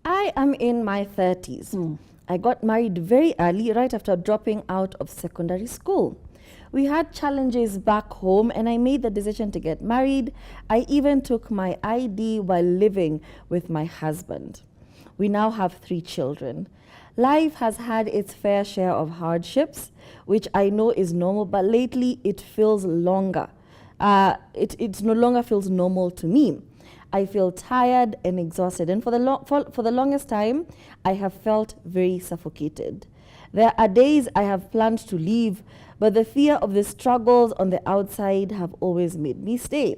I am in my 30s. I got married very early, right after dropping out of secondary school. We had challenges back home, and I made the decision to get married. I even took my ID while living with my husband. We now have 3 children. Life has had its fair share of hardships, which I know is normal, but lately it feels longer. It no longer feels normal to me. I feel tired and exhausted, and for the longest time, I have felt very suffocated. There are days I have planned to leave, but the fear of the struggles on the outside have always made me stay.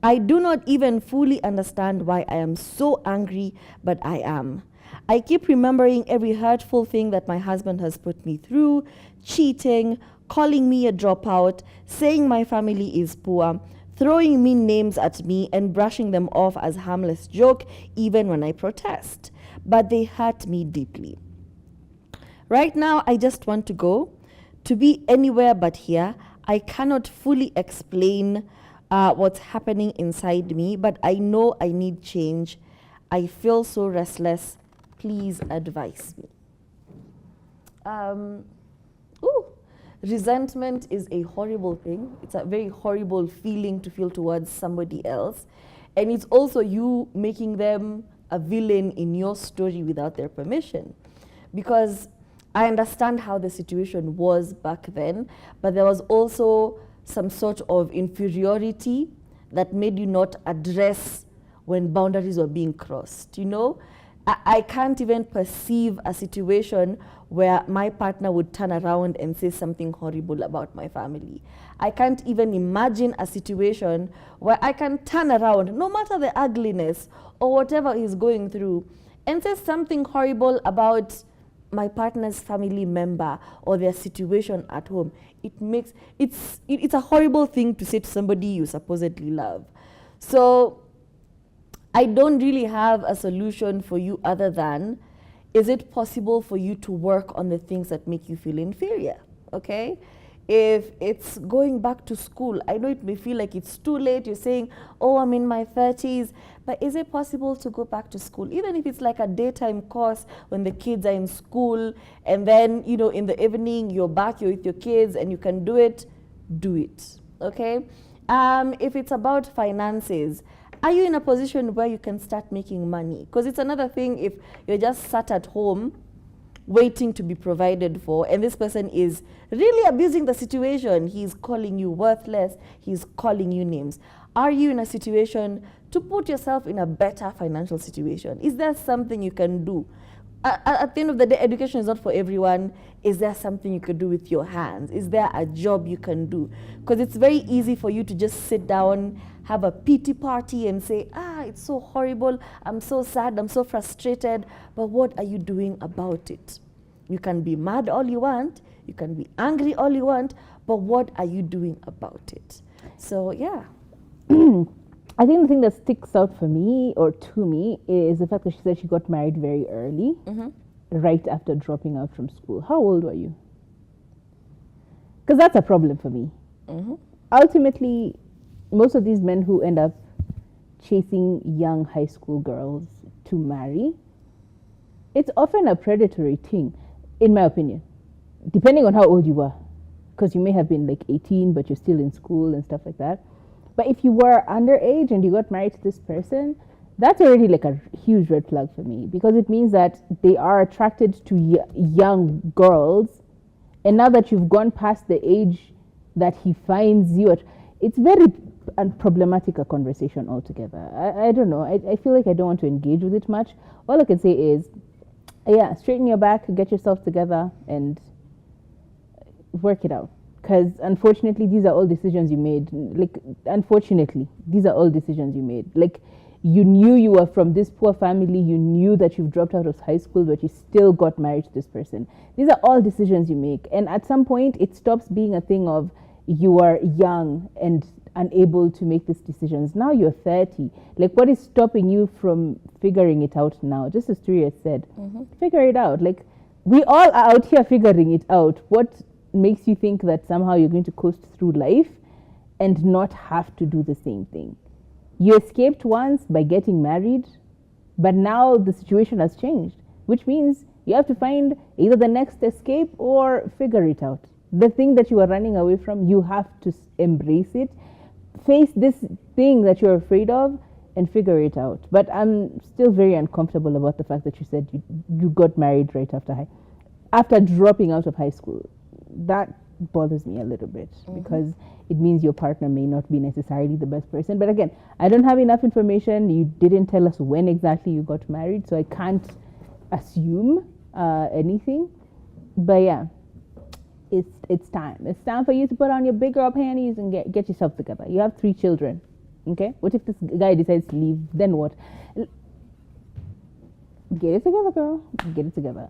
I do not even fully understand why I am so angry, but I am. I keep remembering every hurtful thing that my husband has put me through: cheating, calling me a dropout, saying my family is poor, throwing mean names at me and brushing them off as harmless joke even when I protest. But they hurt me deeply. Right now, I just want to go, to be anywhere but here. I cannot fully explain what's happening inside me, but I know I need change. I feel so restless. Please advise me. Resentment is a horrible thing. It's a very horrible feeling to feel towards somebody else. And it's also you making them a villain in your story without their permission. Because I understand how the situation was back then, but there was also some sort of inferiority that made you not address when boundaries were being crossed, you know? I can't even perceive a situation where my partner would turn around and say something horrible about my family. I can't even imagine a situation where I can turn around, no matter the ugliness or whatever he's going through, and say something horrible about my partner's family member or their situation at home. It's a horrible thing to say to somebody you supposedly love. So I don't really have a solution for you other than, is it possible for you to work on the things that make you feel inferior, okay? If it's going back to school, I know it may feel like it's too late. You're saying, oh, I'm in my 30s, but is it possible to go back to school? Even if it's like a daytime course when the kids are in school, and then, you know, in the evening, you're back, you're with your kids, and you can do it, okay? If it's about finances, are you in a position where you can start making money? Because it's another thing if you're just sat at home waiting to be provided for, and this person is really abusing the situation. He's calling you worthless. He's calling you names. Are you in a situation to put yourself in a better financial situation? Is there something you can do? At the end of the day, education is not for everyone. Is there something you could do with your hands? Is there a job you can do? Because it's very easy for you to just sit down, have a pity party and say, it's so horrible, I'm so sad, I'm so frustrated, but what are you doing about it? You can be mad all you want, you can be angry all you want, but what are you doing about it? So, yeah. I think the thing that sticks out for me, or to me, is the fact that she said she got married very early, right after dropping out from school. How old were you? Because that's a problem for me. Ultimately, most of these men who end up chasing young high school girls to marry, it's often a predatory thing, in my opinion, depending on how old you are. Because you may have been like 18, but you're still in school and stuff like that. But if you were underage and you got married to this person, that's already like a huge red flag for me, because it means that they are attracted to young girls. And now that you've gone past the age that he finds you, it's very problematic a conversation altogether. I don't know. I feel like I don't want to engage with it much. All I can say is, straighten your back, get yourself together, and work it out. Because unfortunately, these are all decisions you made. Like, unfortunately, these are all decisions you made. Like, you knew you were from this poor family. You knew that you've dropped out of high school, but you still got married to this person. These are all decisions you make. And at some point, it stops being a thing of you are young and unable to make these decisions. Now you're 30. Like, what is stopping you from figuring it out now? Just as Turi has said, figure it out. Like, we all are out here figuring it out. What makes you think that somehow you're going to coast through life and not have to do the same thing? You escaped once by getting married. But now the situation has changed, which means you have to find either the next escape or figure it out. The thing that you are running away from, you have to embrace it, face this thing that you're afraid of, and figure it out. But I'm still very uncomfortable about the fact that you said you got married right after dropping out of high school. That bothers me a little bit because it means your partner may not be necessarily the best person. But again, I don't have enough information. You didn't tell us when exactly you got married, so I can't assume anything. But yeah, it's time. It's time for you to put on your big girl panties and get yourself together. You have 3 children. Okay? What if this guy decides to leave? Then what? Get it together, girl. Get it together.